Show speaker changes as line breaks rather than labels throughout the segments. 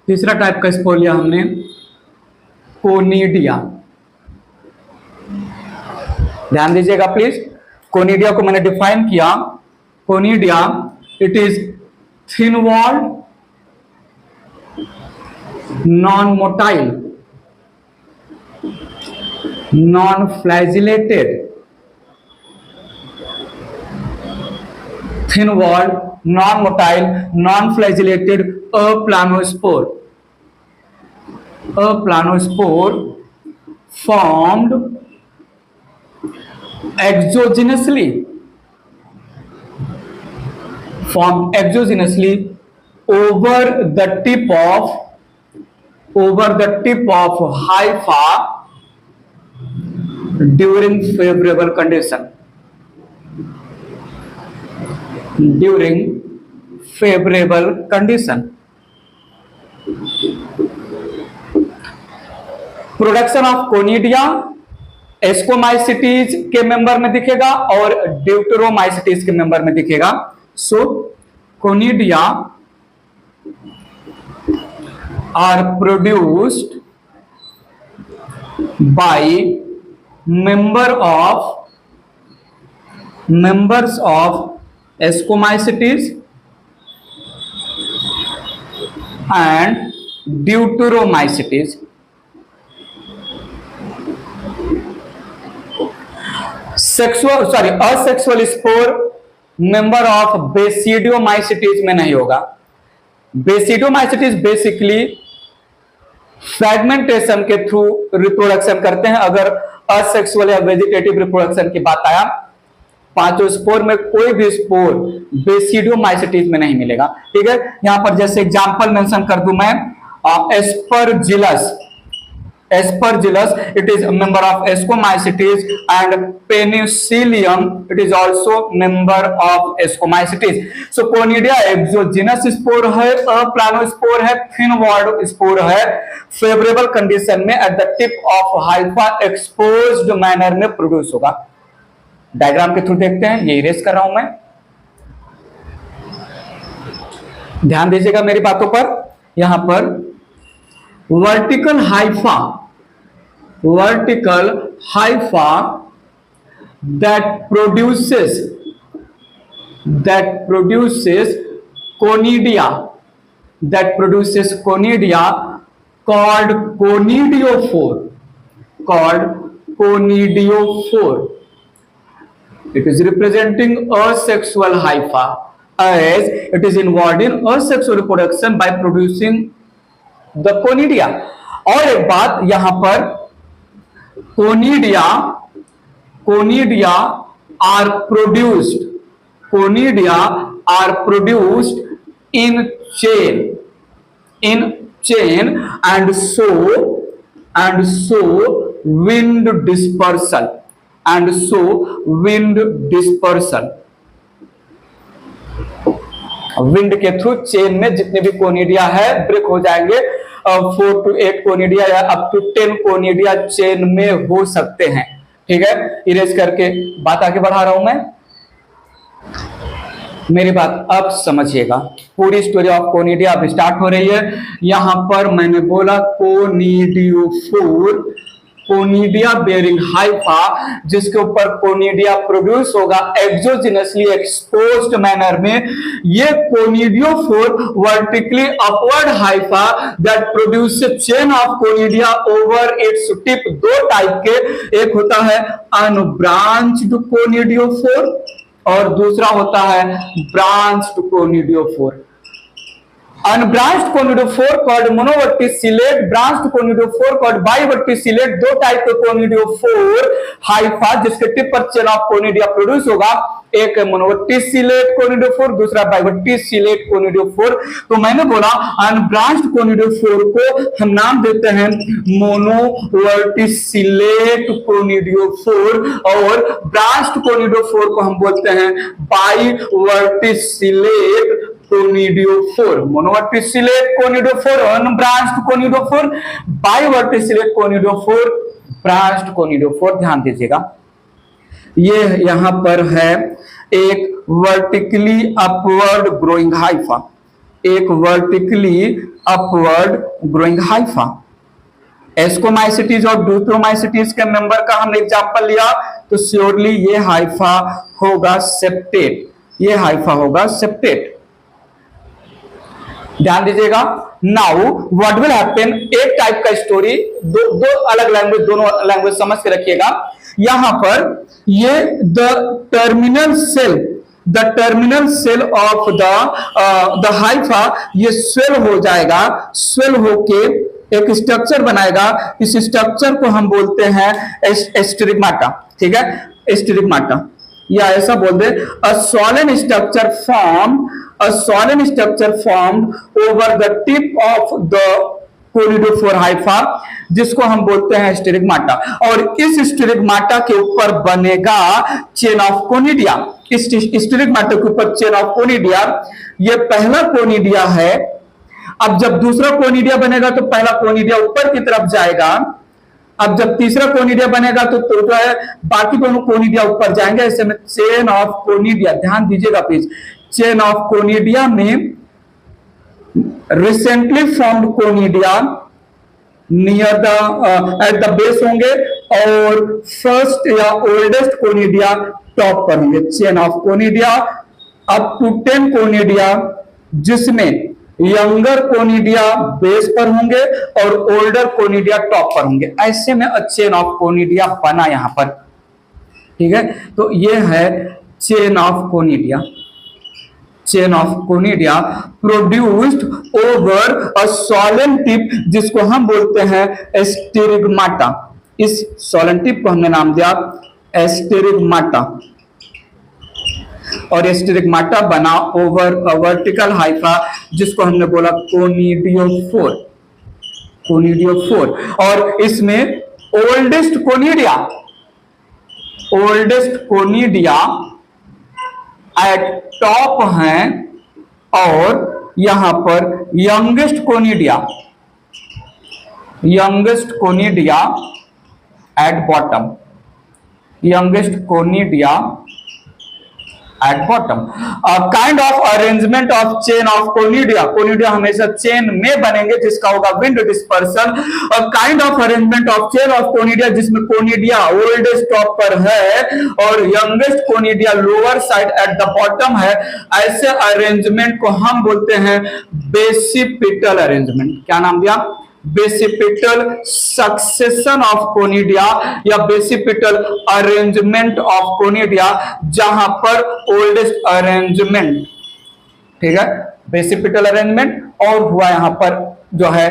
तीसरा टाइप का स्पोर लिया हमने कोनिडिया। ध्यान दीजिएगा प्लीज, कोनिडिया को मैंने डिफाइन किया। Conidia it is thin walled, non motile, non flagellated, thin walled, non-motile, non-flagellated aplanospore. Aplanospore formed exogenously over the tip of hypha during favorable condition. During favorable condition, production of conidia Ascomycetes के member में दिखेगा और deuteromycetes के member में दिखेगा। So conidia are produced by members of Ascomycetes and Deuteromycetes. Asexual spore member of Basidiomycetes में नहीं होगा। Basidiomycetes बेसिकली फ्रैगमेंटेशन के थ्रू रिप्रोडक्शन करते हैं। अगर असेक्सुअल या वेजिटेटिव रिप्रोडक्शन की बात आया, पांचों स्पोर में कोई भी स्पोर बेसिडियोमाइसिटीज में नहीं मिलेगा। ठीक है, यहां पर जैसे एग्जांपल मेंशन कर दूं मैं, Aspergillus it is member of ascomycetes and Penicillium it is also member of ascomycetes. So conidia exogenous spore है, अप्लानोस्पोर है, थिन वॉल्ड स्पोर है, फेवरेबल कंडीशन में at the tip of Haifa exposed manner में produce होगा। Diagram के through देखते हैं, ये इरेज कर रहा हूं मैं, ध्यान दीजिएगा मेरी बातों पर। यहां पर vertical Haifa that produces conidia called conidiophore. It is representing asexual hypha as it is involved in asexual reproduction by producing the conidia. और एक बात यहां पर, conidia are produced in chain and so wind dispersal wind के through chain में जितने भी conidia है ब्रेक हो जाएंगे। 4 to 8 कोनिडिया या अप टू 10 कोनिडिया चेन में हो सकते हैं। ठीक है, इरेज करके बात आगे बढ़ा रहा हूं मैं, मेरी बात अब समझिएगा। पूरी स्टोरी ऑफ कोनिडिया अब स्टार्ट हो रही है। यहां पर मैंने बोला कोनिडिया बेयरिंग हाइफा, जिसके ऊपर कोनिडिया प्रोड्यूस होगा एक्सोजिनसली एक्सपोज्ड मैनर में। ये conidiophore vertically upward Haifa that produce chain of conidia over its tip. दो टाइप के, एक होता है अनब्रांच्ड कोनिडियोफोर और दूसरा होता है branched conidiophore. Unbranched conidiophore called monoverticillate, branched conidiophore called biverticillate. दो टाइप के कोनिडियोफोर हाइफा जिसके टिप पर चेन ऑफ कोनिडिया प्रोड्यूस होगा, एक मोनोवर्टिसिलेट कोनिडियोफोर, दूसरा बाइवर्टिसिलेट कोनिडियोफोर। तो मैंने बोला अनब्रांच्ड कोनिडियोफोर को हम नाम देते हैं मोनोवर्टिसिलेट कोनिडियोफोर और ब्रांच्ड कोनिडियोफोर को हम बोलते हैं biverticillate conidiophore. Monoverticillate conidiophore unbranched conidiophore, biverticillate conidiophore branched conidiophore. ध्यान दीजिएगा, ये यहां पर है एक वर्टिकली अपवर्ड ग्रोइंग हाइफा, एक vertically upward growing hypha. Ascomycetes और ड्यूटेरोमाइसिटीज के मेंबर का हमने एग्जांपल लिया, तो श्योरली ये हाइफा होगा सेप्टेट, ये हाइफा होगा सेप्टेट। ध्यान दीजिएगा। नाउ व्हाट विल हैपन, एक टाइप का स्टोरी, दो अलग लैंग्वेज, दोनों लैंग्वेज समझ के रखिएगा। यहां पर ये the terminal cell of the hypha ये स्वेल हो जाएगा, स्वेल होके एक स्ट्रक्चर बनाएगा। इस स्ट्रक्चर को हम बोलते हैं स्टिग्माटा, ठीक है, स्टिग्माटा, या ऐसा बोल दे a solid structure formed over the tip of the conidiophore hypha, जिसको हम बोलते हैं स्टिग्माटा। और इस स्टिग्माटा के ऊपर बनेगा चेन ऑफ कोनिडिया। इस स्टिग्माटा के ऊपर चेन ऑफ कोनिडिया, ये पहला कोनिडिया है। अब जब दूसरा कोनिडिया बनेगा तो पहला कोनिडिया ऊपर की तरफ जाएगा। अब जब तीसरा कोनिडिया बनेगा तो जो है बाकी दोनों कोनिडिया ऊपर जाएंगे। ऐसे में चेन ऑफ कोनिडिया, ध्यान दीजिएगा प्लीज, चेन ऑफ कोनिडिया में recently formed conidia near the at the base होंगे और फर्स्ट या ओल्डेस्ट कोनिडिया टॉप पर होंगे। Chain of conidia up to 10 conidia, जिसमें यंगर कोनिडिया बेस पर होंगे और ओल्डर कोनिडिया टॉप पर होंगे। ऐसे में चेन ऑफ कोनिडिया बना यहां पर, ठीक है। तो ये है chain of conidia. Chain of conidia produced over a swollen tip, जिसको हम बोलते हैं स्टिग्माटा। इस सॉलन टिप को हमने नाम दिया स्टिग्माटा। और स्टिग्माटा बना ओवर अ वर्टिकल हाइफा, जिसको हमने बोला कोनिडियोफोर, कोनिडियोफोर। और इसमें ओल्डेस्ट कोनिडिया एट टॉप हैं और यहां पर youngest conidia at bottom, youngest conidia at bottom. Kind of arrangement of chain of conidia, conidia हमेशा चेन में बनेंगे जिसका होगा विंड डिस्पर्सन। और kind of arrangement of chain of conidia, जिसमें कोनिडिया ओल्डेस्ट टॉप पर है और youngest conidia lower side at the bottom है। ऐसे अरेंजमेंट को हम बोलते हैं बेसिपिटल अरेंजमेंट। क्या नाम दिया? बेसिपिटल सक्सेशन ऑफ कोनिडिया या बेसिपिटल अरेंजमेंट ऑफ कोनिडिया, जहां पर ओल्डेस्ट अरेंजमेंट, ठीक है, बेसिपिटल अरेंजमेंट और हुआ यहां पर जो है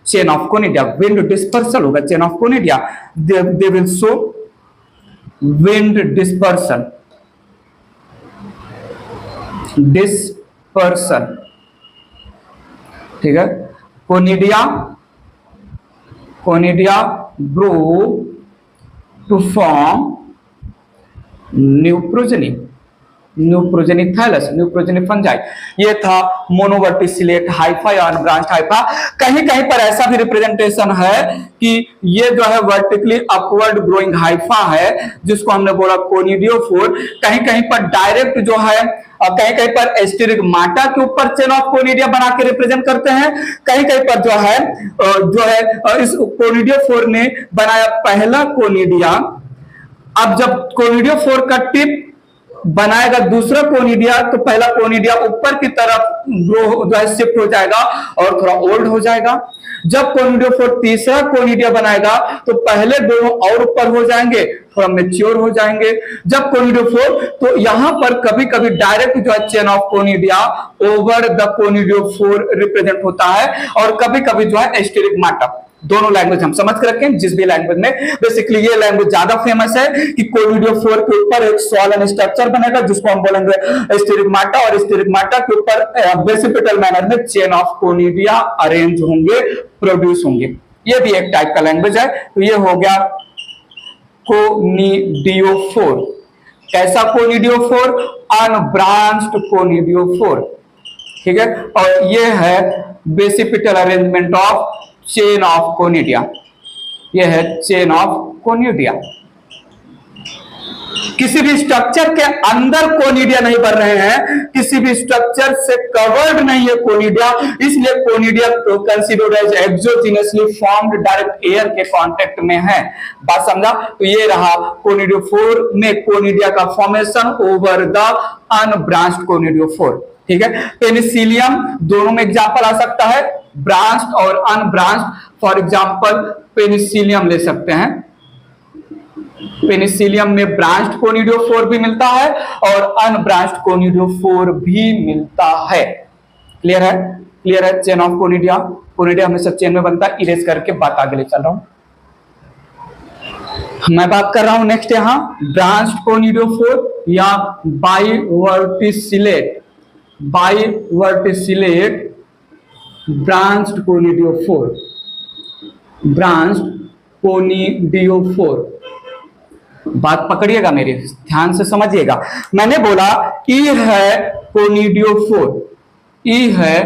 chain of conidia. Wind dispersal होगा chain of conidia, they will show wind dispersion, ठीक है। Conidia grow to form new progeny thallus, new progeny fungi. ये था मोनोवर्टिसिलेट हाइफा या अनब्रांच्ड हाइफा। कहीं कहीं पर ऐसा भी रिप्रेजेंटेशन है कि ये जो है वर्टिकली अपवर्ड ग्रोइंग हाइफा है, जिसको हमने बोला कोनिडियोफोर। कहीं कहीं पर डायरेक्ट जो है, कहीं कहीं पर स्टिग्माटा के ऊपर चेन ऑफ कोनिडिया बना के रिप्रेजेंट करते हैं। कहीं कहीं पर जो है इस कोनिडियोफोर ने बनाया पहला कोनिडिया। अब जब कोनिडियोफोर का टिप बनाएगा दूसरा कोनिडिया, तो पहला कोनिडिया ऊपर की तरफ ग्रो जो है शिफ्ट हो जाएगा और थोड़ा ओल्ड हो जाएगा। जब कोनिडियोफोर तीसरा कोनिडिया बनाएगा तो पहले दोनों और ऊपर हो जाएंगे, थोड़ा मेच्योर हो जाएंगे। जब कोनिडियोफोर, तो यहां पर कभी कभी डायरेक्ट जो है chain of conidia over the conidiophore represent होता है और कभी कभी जो है स्टिग्माटा। दोनों लैंग्वेज हम समझ के रखें, जिस भी लैंग्वेज में। बेसिकली ये लैंग्वेज ज्यादा फेमस है कि कोनिडियोफोर के ऊपर एक सॉलन स्ट्रक्चर बनेगा, जिसको हम बोलेंगे स्टिग्माटा, और स्टिग्माटा के ऊपर बेसिपिटल मैनर में चेन ऑफ कोनिडिया अरेंज होंगे, प्रोड्यूस होंगे। ये भी एक टाइप का लैंग्वेज है। तो ये हो गया कोनिडियोफोर। कैसा कोनिडियोफोर? अनब्रांच्ड कोनिडियोफोर, ठीक है। और ये है basipetal arrangement of chain of conidia, यह है चेन ऑफ कोनिडिया। किसी भी स्ट्रक्चर के अंदर कोनिडिया नहीं बन रहे हैं, किसी भी स्ट्रक्चर से कवर्ड नहीं है कोनिडिया, इसलिए conidia considered as exogenously formed, direct air के कांटेक्ट में है। बात समझा? तो ये रहा कोनिडियोफोर में कोनिडिया का formation over the unbranched conidiophore. ठीक है, पेनिसिलियम दोनों में एग्जांपल आ सकता है, ब्रांच्ड और अनब्रांच्ड। फॉर एग्जांपल पेनिसिलियम ले सकते हैं, पेनिसिलियम में ब्रांच्ड कोनिडियोफोर भी मिलता है और अनब्रांच्ड कोनिडियोफोर भी मिलता है। क्लियर है? क्लियर है? चेन ऑफ कोनिडिया, कोनिडिया हमेशा चेन में बनता है। इरेज करके बात आगे ले चल रहा हूं। मैं बात कर रहा हूं नेक्स्ट यहां ब्रांच्ड कोनिडियोफोर या बाइवर्टिसिलेट, बाइवर्टिसिलेट ब्रांच्ड कोनिडियोफोर, ब्रांच्ड कोनिडियोफोर। बात पकड़िएगा, मेरी ध्यान से समझिएगा। मैंने बोला ई है कोनिडियोफोर, ई है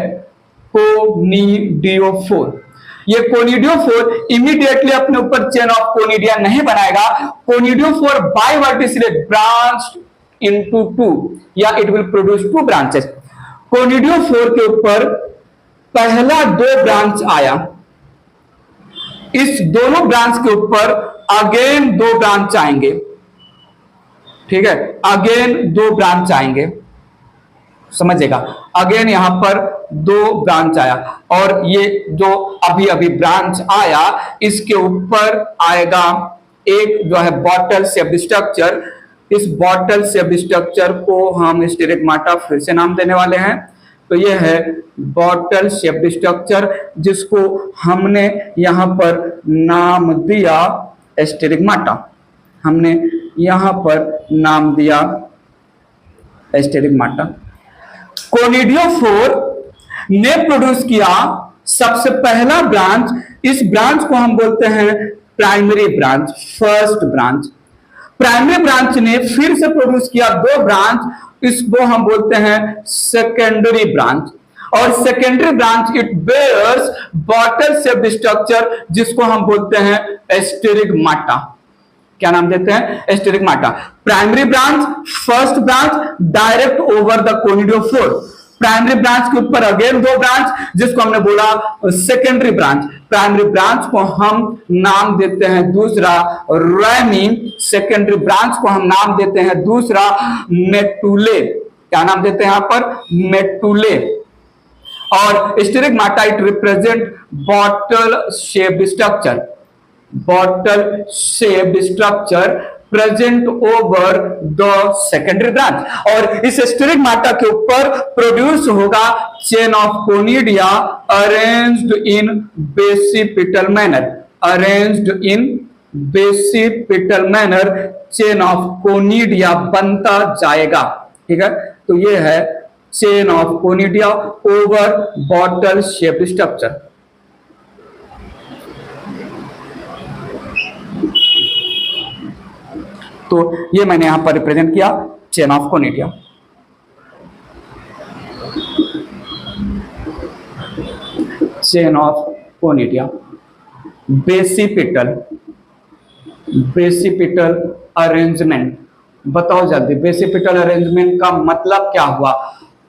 कोनिडियोफोर। ये कोनिडियोफोर इमीडिएटली अपने ऊपर चेन ऑफ कोनिडिया नहीं बनाएगा। कोनिडियोफोर बाइवर्टिसिलेट ब्रांच्ड इनटू टू, या it will produce two branches. Conidiophore के ऊपर पहला दो ब्रांच आया, इस दोनों ब्रांच के ऊपर अगेन दो ब्रांच आएंगे। ठीक है, अगेन दो ब्रांच आएंगे, समझिएगा। अगेन यहां पर दो ब्रांच आया और ये जो अभी अभी ब्रांच आया इसके ऊपर आएगा एक जो है बॉटल शेप स्ट्रक्चर। इस बॉटल शेप स्ट्रक्चर को हम स्टेरिगमाटा फिर से नाम देने वाले हैं। तो ये है बॉटल शेप स्ट्रक्चर, जिसको हमने यहां पर नाम दिया स्टेरिगमाटा। हमने यहां पर नाम दिया स्टेरिगमाटा। कोनिडियोफोर ने प्रोड्यूस किया सबसे पहला ब्रांच, इस ब्रांच को हम बोलते हैं primary branch, first branch. Primary branch ने फिर से प्रोड्यूस किया दो ब्रांच, इसको हम बोलते हैं सेकेंडरी ब्रांच। और secondary branch it bears bottle shape structure, जिसको हम बोलते हैं स्टेरिगमाटा। क्या नाम देते हैं? Sterigmata. Primary branch, first branch direct over the conidiophore. Primary branch के ऊपर अगेन दो ब्रांच, जिसको हमने बोला सेकेंडरी ब्रांच। प्राइमरी ब्रांच को हम नाम देते हैं दूसरा रैमी, सेकेंडरी ब्रांच को हम नाम देते हैं दूसरा मेटुले। क्या नाम देते हैं यहां पर? मेटुले। और sterigmata it represent bottle shape structure, bottle shape structure present over the secondary branch. और इस स्टेरिगमाटा के ऊपर प्रोड्यूस होगा chain of conidia arranged in basipetal manner, arranged in basipetal manner chain of conidia बनता जाएगा। ठीक है, तो ये है chain of conidia over bottle shape structure. तो ये मैंने यहां पर रिप्रेजेंट किया chain of conidia. Chain of conidia, basipetal, basipetal arrangement. बताओ जल्दी, बेसिपिटल अरेंजमेंट का मतलब क्या हुआ?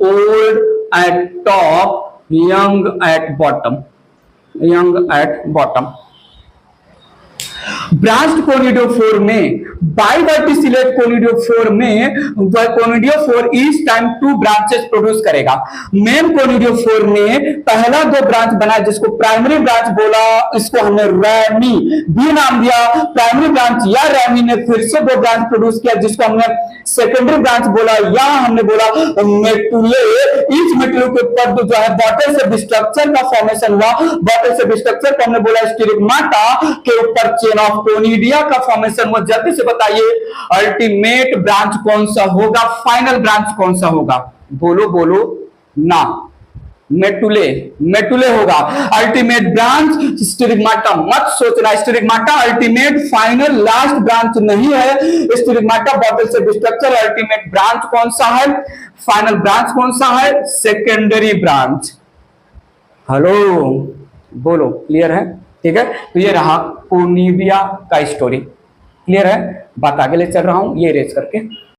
Old at top, young at bottom, young at bottom. Branched conidiophore में, बाइवर्टिसिलेट कोनिडियोफोर में conidiophore each time two branches produce करेगा। मेन कोनिडियोफोर में पहला दो ब्रांच बना, जिसको प्राइमरी ब्रांच बोला, इसको हमने रैमी भी नाम दिया। प्राइमरी ब्रांच या रैमी ने फिर से दो ब्रांच प्रोड्यूस किया, जिसको हमने सेकेंडरी ब्रांच बोला, या हमने बोला मेटुले। इस मेटुले के ऊपर जो है बॉटल शेप स्ट्रक्चर का फॉर्मेशन हुआ। बॉटल शेप स्ट्रक्चर को हमने बोला स्टेरिगमाटा, के ऊपर चेन ऑफ कोनिडिया का फॉर्मेशन हुआ। जल्दी से बताइए अल्टीमेट ब्रांच कौन सा होगा, फाइनल ब्रांच कौन सा होगा? बोलो बोलो ना। मेटुले, मेटुले होगा अल्टीमेट ब्रांच। स्टेरिगमाटा मत सोचना, sterigmata ultimate final last branch नहीं है। Sterigmata bottle shape structure ultimate branch कौन सा है? फाइनल ब्रांच कौन सा है? Secondary branch. हेलो, बोलो, क्लियर है? ठीक है, तो ये रहा कोनिडिया का स्टोरी। क्लियर है? बात आगे ले चल रहा हूं ये इरेज करके।